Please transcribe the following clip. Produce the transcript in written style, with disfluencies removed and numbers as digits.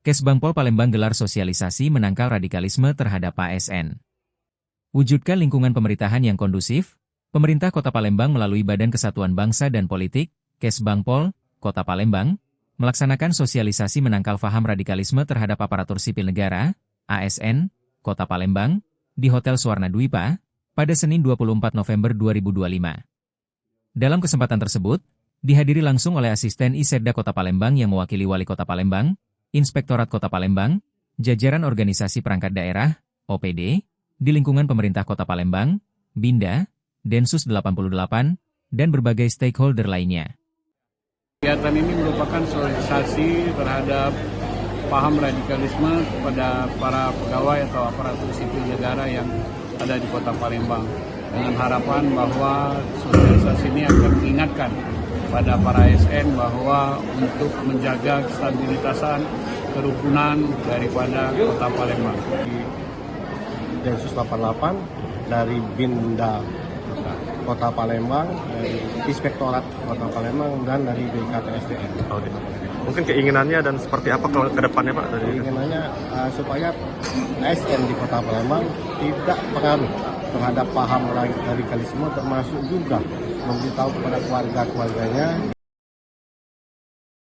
Kesbangpol Palembang gelar sosialisasi menangkal radikalisme terhadap ASN. Wujudkan lingkungan pemerintahan yang kondusif, pemerintah Kota Palembang melalui Badan Kesatuan Bangsa dan Politik, Kesbangpol, Kota Palembang, melaksanakan sosialisasi menangkal faham radikalisme terhadap aparatur sipil negara, ASN, Kota Palembang, di Hotel Suwarna Dwipa, pada Senin 24 November 2025. Dalam kesempatan tersebut, dihadiri langsung oleh Asisten Isetda Kota Palembang yang mewakili Wali Kota Palembang, Inspektorat Kota Palembang, jajaran organisasi perangkat daerah, OPD, di lingkungan pemerintah Kota Palembang, Binda, Densus 88, dan berbagai stakeholder lainnya. Kegiatan ini merupakan sosialisasi terhadap paham radikalisme kepada para pegawai atau aparatur sipil negara yang ada di Kota Palembang. Dengan harapan bahwa sosialisasi ini akan mengingatkan pada para ASN bahwa untuk menjaga stabilitasan kerukunan daripada Kota Palembang. Densus 88 dari Binda Kota Palembang, dari Inspektorat Kota Palembang, dan dari BKTSDN. Mungkin keinginannya dan seperti apa kalau ke depannya Pak? Keinginannya supaya ASN di Kota Palembang tidak pengaruh terhadap paham radikalisme, termasuk juga memberitahu kepada keluarga-keluarganya